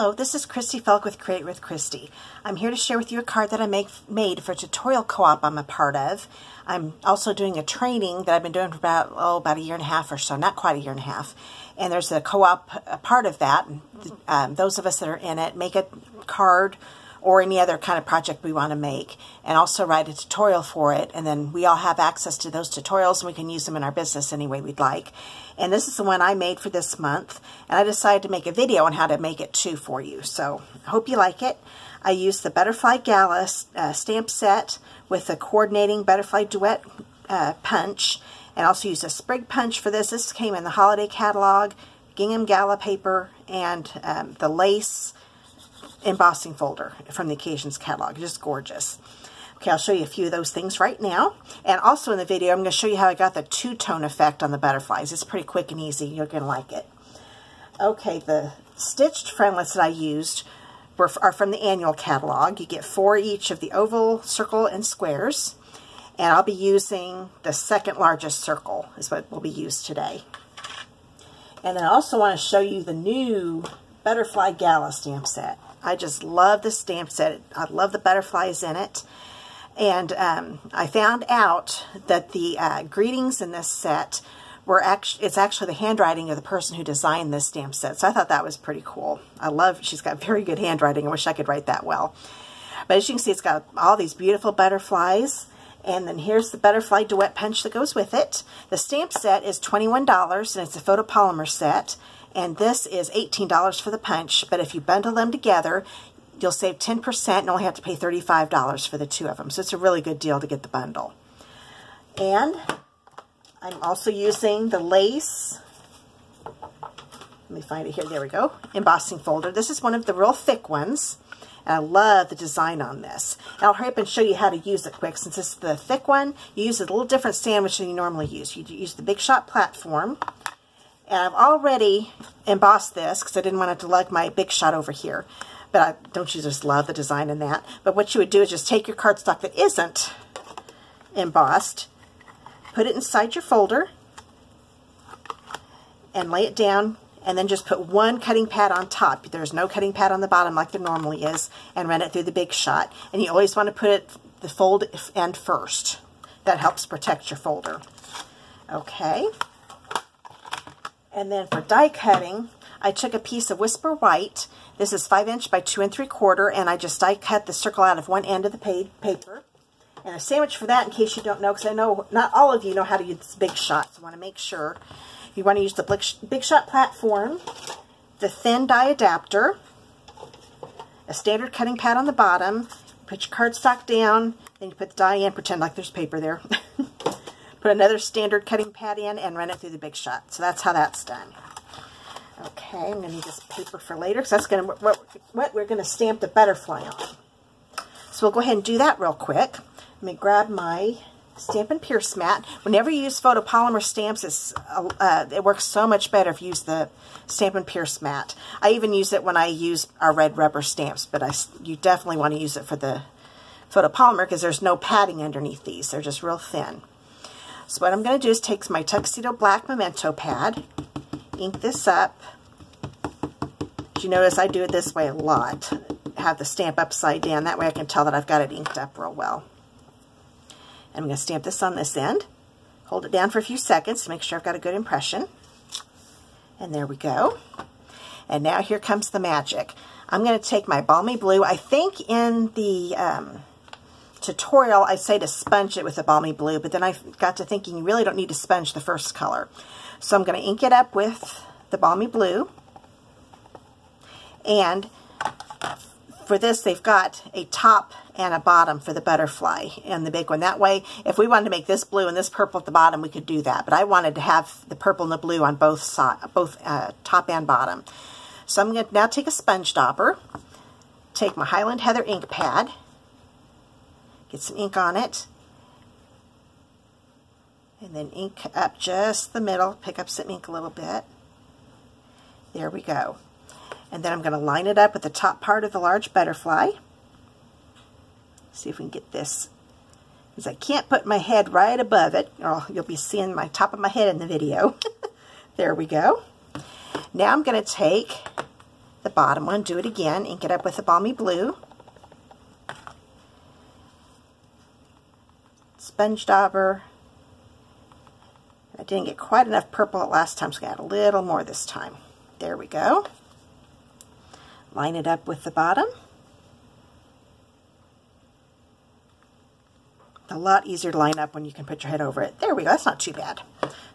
Hello, this is Christy Felk with Create with Christy. I'm here to share with you a card that I made for a tutorial co-op I'm a part of. I'm also doing a training that I've been doing for about a year and a half or so, not quite a year and a half. And there's a co-op part of that. Those of us that are in it make a card or any other kind of project we want to make, and also write a tutorial for it, and then we all have access to those tutorials and we can use them in our business any way we'd like. And this is the one I made for this month, and I decided to make a video on how to make it too for you, so I hope you like it. I used the Butterfly Gala stamp set with the coordinating Butterfly Duet punch, and also used a sprig punch for this. This came in the holiday catalog, gingham Gala paper, and the lace embossing folder from the Occasions catalog. Just gorgeous. Okay, I'll show you a few of those things right now. And also in the video, I'm going to show you how I got the two-tone effect on the butterflies. It's pretty quick and easy. You're going to like it. Okay, the stitched frontlets that I used are from the annual catalog. You get 4 each of the oval, circle, and squares. And I'll be using the second largest circle is what will be used today. And then I also want to show you the new Butterfly Gala stamp set. I just love the stamp set. I love the butterflies in it. And I found out that the greetings in this set it's actually the handwriting of the person who designed this stamp set. So I thought that was pretty cool. She's got very good handwriting. I wish I could write that well. But as you can see, it's got all these beautiful butterflies. And then here's the Butterfly Duet punch that goes with it. The stamp set is $21, and it's a photopolymer set. And this is $18 for the punch, but if you bundle them together, you'll save 10% and only have to pay $35 for the 2 of them. So it's a really good deal to get the bundle. And I'm also using the lace, let me find it here, there we go, embossing folder. This is one of the real thick ones, and I love the design on this. And I'll hurry up and show you how to use it quick. Since this is the thick one, you use a little different sandwich than you normally use. You use the Big Shot platform. And I've already embossed this because I didn't want it to lug my Big Shot over here. But don't you just love the design in that? But what you would do is just take your cardstock that isn't embossed, put it inside your folder, and lay it down, and then just put one cutting pad on top. There's no cutting pad on the bottom like there normally is, and run it through the Big Shot. And you always want to put the fold end first. That helps protect your folder. Okay. And then for die cutting, I took a piece of Whisper White. This is 5" by 2 3/4, and I just die cut the circle out of one end of the paper. And a sandwich for that, in case you don't know, because I know not all of you know how to use Big Shot, so I want to make sure. You want to use the Big Shot platform, the thin die adapter, a standard cutting pad on the bottom, put your cardstock down, then you put the die in, pretend like there's paper there. Put another standard cutting pad in and run it through the Big Shot. So that's how that's done. Okay, I'm going to need this paper for later because that's going to what we're going to stamp the butterfly on. So we'll go ahead and do that real quick. Let me grab my Stampin' Pierce mat. Whenever you use photopolymer stamps, it works so much better if you use the Stampin' Pierce mat. I even use it when I use our red rubber stamps, but you definitely want to use it for the photopolymer because there's no padding underneath these. They're just real thin. So what I'm going to do is take my Tuxedo Black Memento pad, ink this up. As you notice, I do it this way a lot. Have the stamp upside down. That way I can tell that I've got it inked up real well. And I'm going to stamp this on this end. Hold it down for a few seconds to make sure I've got a good impression. And there we go. And now here comes the magic. I'm going to take my Balmy Blue. I think in the tutorial I say to sponge it with the Balmy Blue, but then I got to thinking you really don't need to sponge the first color. So I'm going to ink it up with the Balmy Blue. And for this, they've got a top and a bottom for the butterfly and the big one. That way, if we wanted to make this blue and this purple at the bottom, we could do that. But I wanted to have the purple and the blue on both sides, top and bottom. So I'm going to now take a sponge dauber, take my Highland Heather ink pad, get some ink on it, and then ink up just the middle, pick up some ink a little bit. There we go. And then I'm going to line it up with the top part of the large butterfly. See if we can get this, because I can't put my head right above it, or you'll be seeing my top of my head in the video. There we go. Now I'm going to take the bottom one, do it again, ink it up with the Balmy Blue. Sponge dauber. I didn't get quite enough purple last time, so I'm going to add a little more this time. There we go. Line it up with the bottom. A lot easier to line up when you can put your head over it. There we go. That's not too bad.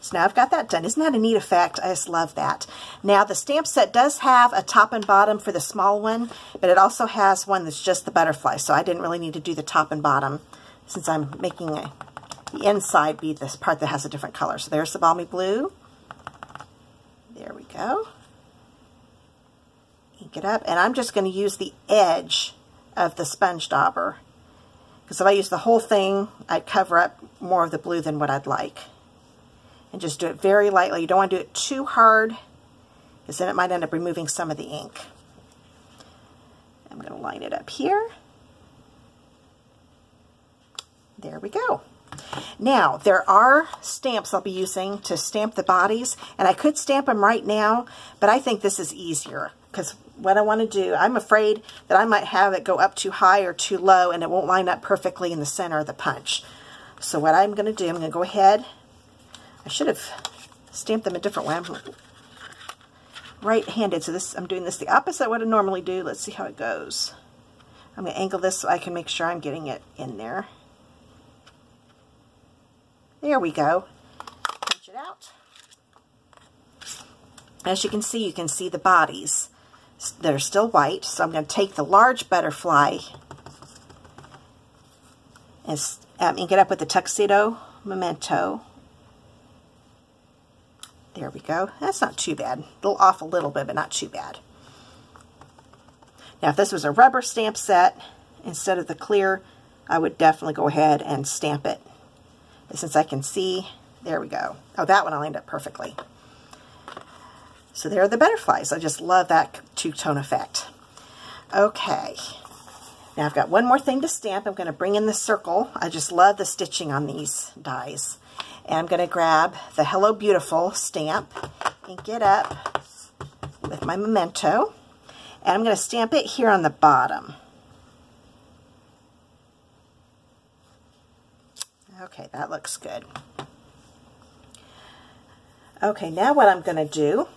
So now I've got that done. Isn't that a neat effect? I just love that. Now the stamp set does have a top and bottom for the small one, but it also has one that's just the butterfly, so I didn't really need to do the top and bottom since I'm making the inside be this part that has a different color. So there's the Balmy Blue. There we go. Ink it up, and I'm just going to use the edge of the sponge dauber, because if I use the whole thing, I'd cover up more of the blue than what I'd like. And just do it very lightly. You don't want to do it too hard, because then it might end up removing some of the ink. I'm going to line it up here. There we go. Now, there are stamps I'll be using to stamp the bodies, and I could stamp them right now, but I think this is easier, because what I want to do, I'm afraid that I might have it go up too high or too low, and it won't line up perfectly in the center of the punch. So what I'm going to do, I'm going to go ahead, I should have stamped them a different way. I'm right-handed, so this, I'm doing this the opposite of what I normally do. Let's see how it goes. I'm going to angle this so I can make sure I'm getting it in there. There we go. Punch it out. As you can see the bodies. They're still white, so I'm going to take the large butterfly and ink it up with the Tuxedo Memento. There we go. That's not too bad. It'll off a little bit, but not too bad. Now, if this was a rubber stamp set, instead of the clear, I would definitely go ahead and stamp it. But since I can see, there we go. Oh, that one I lined up perfectly. So there are the butterflies. I just love that two-tone effect. Okay. Now I've got one more thing to stamp. I'm going to bring in the circle. I just love the stitching on these dies. And I'm going to grab the Hello Beautiful stamp, ink it up with my Memento, and I'm going to stamp it here on the bottom. Okay, that looks good. Okay, now what I'm going to do,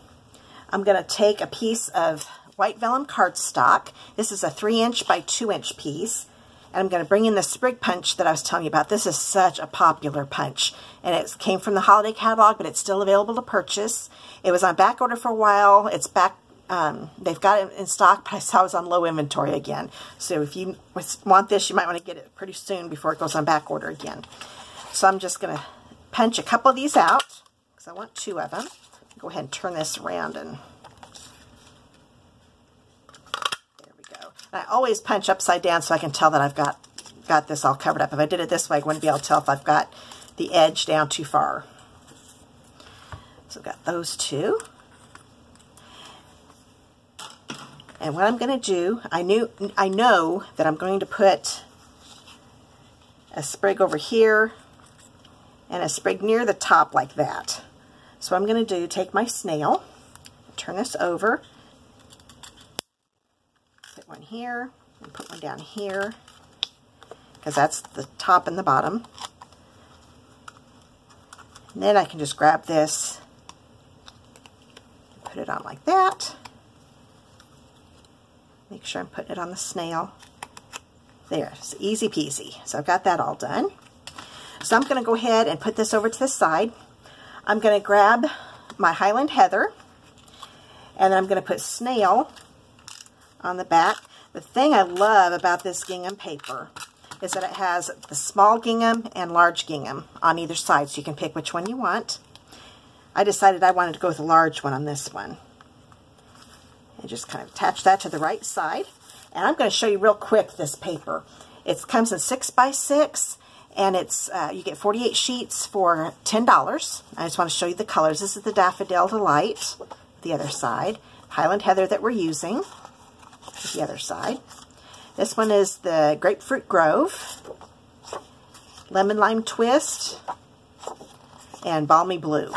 I'm going to take a piece of white vellum cardstock. This is a 3" by 2" piece. And I'm going to bring in the sprig punch that I was telling you about. This is such a popular punch. And it came from the holiday catalog, but it's still available to purchase. It was on back order for a while. It's back, they've got it in stock, but I saw it was on low inventory again. So if you want this, you might want to get it pretty soon before it goes on back order again. So I'm just going to punch a couple of these out, because I want 2 of them. Go ahead and turn this around, and there we go. And I always punch upside down so I can tell that I've got this all covered up. If I did it this way, I wouldn't be able to tell if I've got the edge down too far. So I've got those 2. And what I'm going to do, I know that I'm going to put a sprig over here and a sprig near the top like that. So what I'm going to do, take my snail, turn this over, put one here, and put one down here, because that's the top and the bottom. And then I can just grab this, put it on like that. Make sure I'm putting it on the snail. There, it's easy peasy. So I've got that all done. So I'm going to go ahead and put this over to the side. I'm going to grab my Highland Heather, and then I'm going to put snail on the back. The thing I love about this gingham paper is that it has the small gingham and large gingham on either side, so you can pick which one you want. I decided I wanted to go with the large one on this one. And just kind of attach that to the right side. And I'm going to show you real quick this paper. It comes in 6 by 6, and it's you get 48 sheets for $10. I just want to show you the colors. This is the Daffodil Delight, the other side. Highland Heather that we're using, the other side. This one is the Grapefruit Grove, Lemon Lime Twist, and Balmy Blue.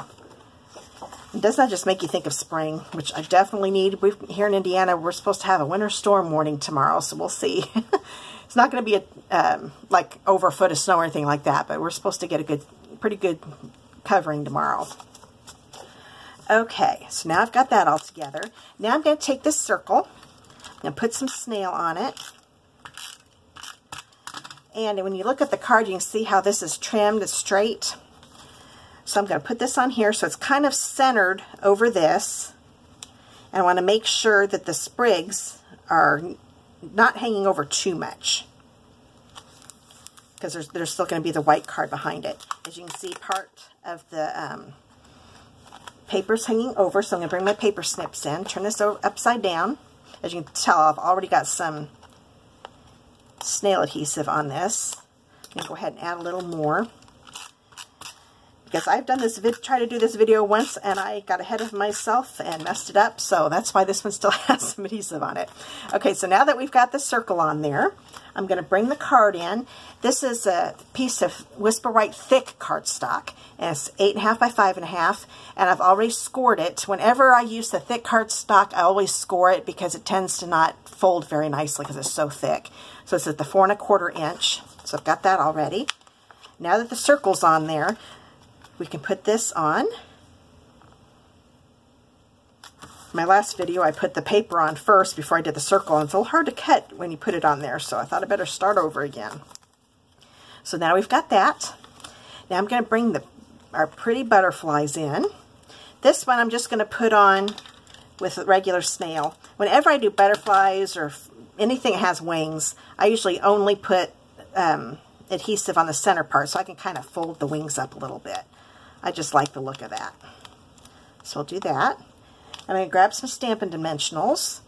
Doesn't that just make you think of spring, which I definitely need. Here in Indiana, we're supposed to have a winter storm warning tomorrow, so we'll see. It's not going to be like over a foot of snow or anything like that, but we're supposed to get a pretty good covering tomorrow. Okay, so now I've got that all together. Now I'm going to take this circle and put some snail on it. And when you look at the card, you can see how this is trimmed, it's straight. So I'm going to put this on here so it's kind of centered over this. And I want to make sure that the sprigs are not hanging over too much, because there's still going to be the white card behind it. As you can see, part of the paper's hanging over, so I'm going to bring my paper snips in, turn this upside down. As you can tell, I've already got some snail adhesive on this. I'm going to go ahead and add a little more, because I've done this tried to do this video once and I got ahead of myself and messed it up, so that's why this one still has some adhesive on it. Okay, so now that we've got the circle on there, I'm going to bring the card in. This is a piece of Whisper White thick cardstock, and it's 8.5 by 5.5, and I've already scored it. Whenever I use the thick cardstock, I always score it because it tends to not fold very nicely because it's so thick. So it's at the 4 1/4 inch, so I've got that already. Now that the circle's on there, we can put this on. My last video, I put the paper on first before I did the circle, and it's a little hard to cut when you put it on there, so I thought I better start over again. So now we've got that. Now I'm going to bring our pretty butterflies in. This one I'm just going to put on with a regular snail. Whenever I do butterflies or anything that has wings, I usually only put adhesive on the center part so I can kind of fold the wings up a little bit. I just like the look of that. So we'll do that. I'm going to grab some Stampin' Dimensionals.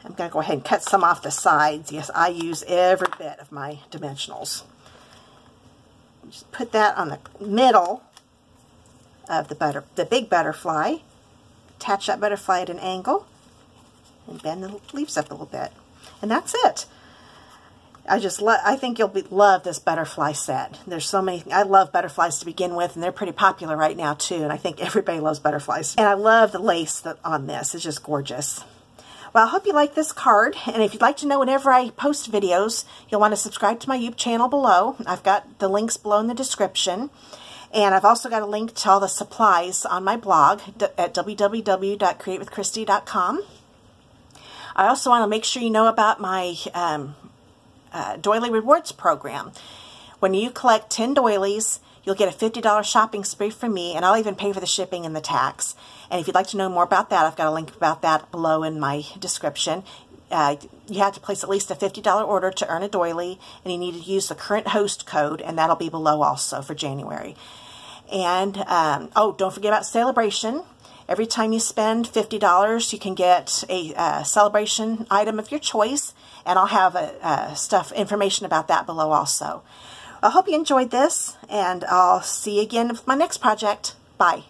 I'm going to go ahead and cut some off the sides. Yes, I use every bit of my dimensionals. Just put that on the middle of the big butterfly. Attach that butterfly at an angle and bend the leaves up a little bit. And that's it. I think you'll love this butterfly set. There's so many. I love butterflies to begin with, and they're pretty popular right now too, and I think everybody loves butterflies. And I love the lace on this. It's just gorgeous. Well, I hope you like this card, and if you'd like to know whenever I post videos, you'll want to subscribe to my YouTube channel below. I've got the links below in the description, and I've also got a link to all the supplies on my blog at www.createwithchristy.com. I also want to make sure you know about my doily rewards program. When you collect 10 doilies, you'll get a $50 shopping spree from me, and I'll even pay for the shipping and the tax. And if you'd like to know more about that, I've got a link about that below in my description. You have to place at least a $50 order to earn a doily, and you need to use the current host code, and that'll be below also for January. And oh, don't forget about Celebration. Every time you spend $50, you can get a celebration item of your choice, and I'll have information about that below also. I hope you enjoyed this, and I'll see you again with my next project. Bye.